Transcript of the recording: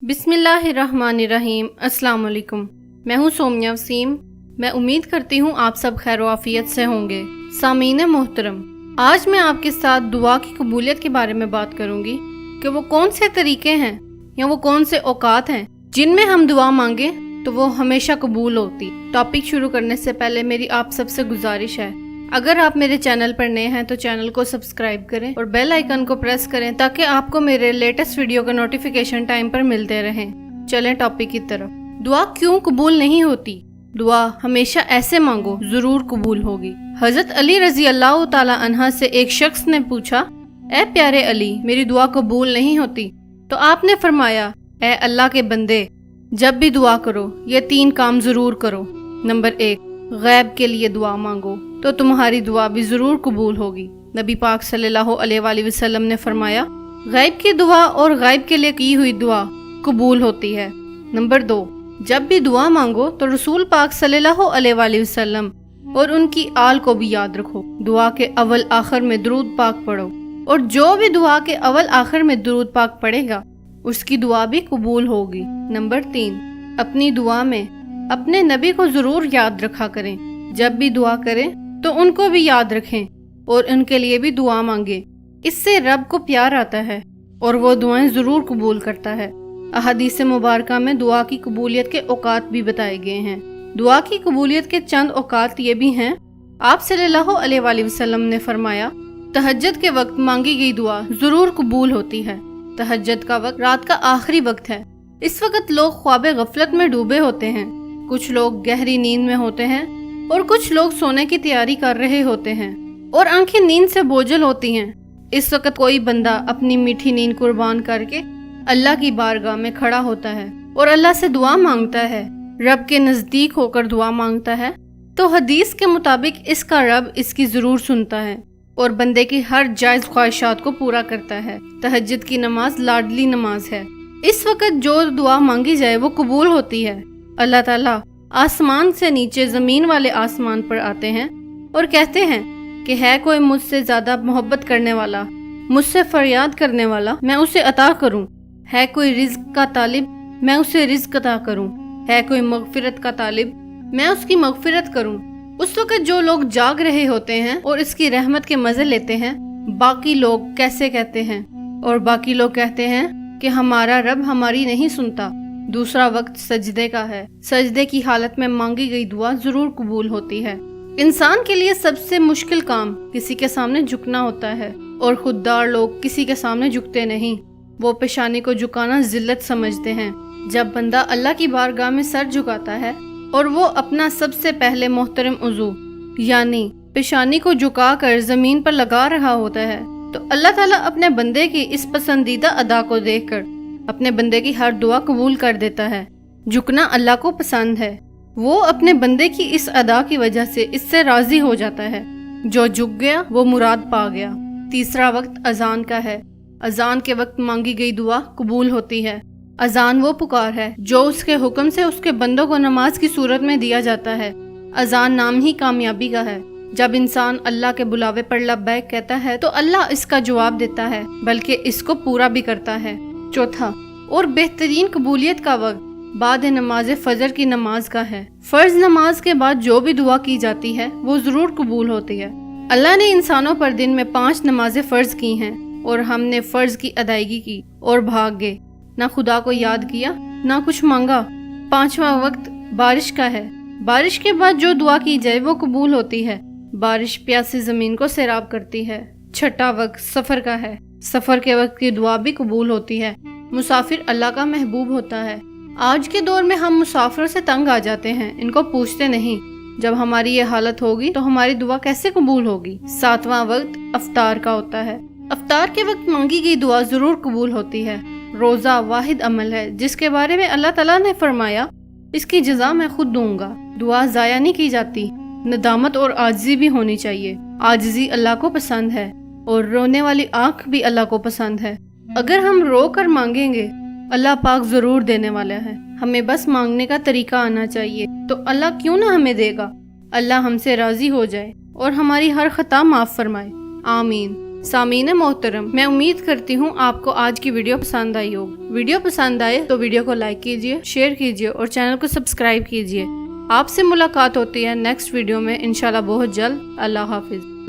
बिस्मिल्लाहिर्रहमानिर्रहीम। अस्सलाम वालेकुम। मैं हूँ सोमिया वसीम। मैं उम्मीद करती हूँ आप सब खैर आफियत से होंगे। सामीन मोहतरम, आज मैं आपके साथ दुआ की कबूलियत के बारे में बात करूँगी कि वो कौन से तरीके हैं या वो कौन से औकात हैं जिनमें हम दुआ मांगे तो वो हमेशा कबूल होती। टॉपिक शुरू करने से पहले मेरी आप सबसे गुजारिश है, अगर आप मेरे चैनल पर नए हैं तो चैनल को सब्सक्राइब करें और बेल आइकन को प्रेस करें ताकि आपको मेरे लेटेस्ट वीडियो का नोटिफिकेशन टाइम पर मिलते रहें। चलें टॉपिक की तरफ। दुआ क्यों कबूल नहीं होती? दुआ हमेशा ऐसे मांगो, जरूर कबूल होगी। हजरत अली रजी अल्लाह ताला अन्हा से एक शख्स ने पूछा, ए प्यारे अली, मेरी दुआ कबूल नहीं होती। तो आपने फरमाया, ए अल्लाह के बंदे, जब भी दुआ करो ये 3 काम जरूर करो। नंबर 1, गैब के लिए दुआ मांगो तो तुम्हारी दुआ भी जरूर कबूल होगी। नबी पाक सल्लल्लाहु अलैहि वसल्लम ने फरमाया, गैब की दुआ और गैब के लिए की हुई दुआ कबूल होती है। नंबर 2, जब भी दुआ मांगो तो रसूल पाक सल्लल्लाहु अलैहि वसल्लम और उनकी आल को भी याद रखो। दुआ के अव्वल आखिर में दुरूद पाक पढ़ो और जो भी दुआ के अव्वल आखिर में दुरूद पाक पढ़ेगा उसकी दुआ भी कबूल होगी। नंबर 3, अपनी दुआ में अपने नबी को जरूर याद रखा करें। जब भी दुआ करें तो उनको भी याद रखें और उनके लिए भी दुआ मांगे। इससे रब को प्यार आता है और वो दुआएं जरूर कबूल करता है। अहादीस मुबारका में दुआ की कबूलियत के औकात भी बताए गए हैं। दुआ की कबूलियत के चंद औकात ये भी हैं। आप सल्लल्लाहु अलैहि वसल्लम ने फरमाया, तहज्जुद के वक्त मांगी गई दुआ जरूर कबूल होती है। तहज्जुद का वक्त रात का आखिरी वक्त है। इस वक्त लोग ख्वाब गफलत में डूबे होते हैं। कुछ लोग गहरी नींद में होते हैं और कुछ लोग सोने की तैयारी कर रहे होते हैं और आंखें नींद से बोझल होती हैं। इस वक्त कोई बंदा अपनी मीठी नींद कुर्बान करके अल्लाह की बारगाह में खड़ा होता है और अल्लाह से दुआ मांगता है, रब के नजदीक होकर दुआ मांगता है, तो हदीस के मुताबिक इसका रब इसकी जरूर सुनता है और बंदे की हर जायज ख्वाहिशात को पूरा करता है। तहज्जुद की नमाज लाडली नमाज है। इस वक्त जो दुआ मांगी जाए वो कबूल होती है। अल्लाह ताला आसमान से नीचे जमीन वाले आसमान पर आते हैं और कहते हैं कि है कोई मुझसे ज्यादा मोहब्बत करने वाला, मुझसे फरियाद करने वाला, मैं उसे अता करूं। है कोई रिज्क का तालिब, मैं उसे रिज्क अता करूं। है कोई मगफिरत का तालिब, मैं उसकी मगफिरत करूं। उस वक्त जो लोग जाग रहे होते हैं और इसकी रहमत के मजे लेते हैं, बाकी लोग कैसे कहते हैं और बाकी लोग कहते हैं कि हमारा रब हमारी नहीं सुनता। दूसरा वक्त सजदे का है। सजदे की हालत में मांगी गई दुआ जरूर कबूल होती है। इंसान के लिए सबसे मुश्किल काम किसी के सामने झुकना होता है और खुददार लोग किसी के सामने झुकते नहीं। वो पेशानी को झुकाना जिल्लत समझते हैं। जब बंदा अल्लाह की बारगाह में सर झुकाता है और वो अपना सबसे पहले मोहतरम उज़ू यानी पेशानी को झुकाकर जमीन पर लगा रहा होता है तो अल्लाह ताला अपने बंदे की इस पसंदीदा अदा को देखकर अपने बंदे की हर दुआ कबूल कर देता है। झुकना अल्लाह को पसंद है। वो अपने बंदे की इस अदा की वजह से इससे राजी हो जाता है। जो झुक गया वो मुराद पा गया। तीसरा वक्त अजान का है। अजान के वक्त मांगी गई दुआ कबूल होती है। अजान वो पुकार है जो उसके हुक्म से उसके बंदों को नमाज की सूरत में दिया जाता है। अजान नाम ही कामयाबी का है। जब इंसान अल्लाह के बुलावे पर लब्बैक कहता है तो अल्लाह इसका जवाब देता है, बल्कि इसको पूरा भी करता है। चौथा और बेहतरीन कबूलियत का वक्त बाद नमाज फजर की नमाज का है। फर्ज नमाज के बाद जो भी दुआ की जाती है वो जरूर कबूल होती है। अल्लाह ने इंसानों पर दिन में 5 नमाजें फर्ज की हैं और हमने फर्ज की अदायगी की और भाग गए, ना खुदा को याद किया ना कुछ मांगा। 5वां वक्त बारिश का है। बारिश के बाद जो दुआ की जाए वो कबूल होती है। बारिश प्यासी जमीन को सैराब करती है। 6वां वक्त सफर का है। सफर के वक्त की दुआ भी कबूल होती है। मुसाफिर अल्लाह का महबूब होता है। आज के दौर में हम मुसाफिरों से तंग आ जाते हैं, इनको पूछते नहीं। जब हमारी ये हालत होगी तो हमारी दुआ कैसे कबूल होगी? 7वां वक्त अफ्तार का होता है। अफ्तार के वक्त मांगी गई दुआ जरूर कबूल होती है। रोजा वाहिद अमल है जिसके बारे में अल्लाह ताला ने फरमाया, इसकी जज़ा मैं खुद दूंगा। दुआ जाया नहीं की जाती। नदामत और आजिज़ी भी होनी चाहिए। आजिज़ी अल्लाह को पसंद है और रोने वाली आंख भी अल्लाह को पसंद है। अगर हम रो कर मांगेंगे अल्लाह पाक जरूर देने वाला है। हमें बस मांगने का तरीका आना चाहिए तो अल्लाह क्यों ना हमें देगा। अल्लाह हमसे राजी हो जाए और हमारी हर खता माफ फरमाए। आमीन। سامعین محترم، میں امید کرتی ہوں آپ کو آج کی ویڈیو پسند آئی ہوگی۔ ویڈیو پسند آئے تو ویڈیو کو لائک کیجیے، شیئر کیجیے اور چینل کو سبسکرائب کیجیے۔ آپ سے ملاقات ہوتی ہے نیکسٹ ویڈیو میں انشاءاللہ بہت جلد۔ اللہ حافظ۔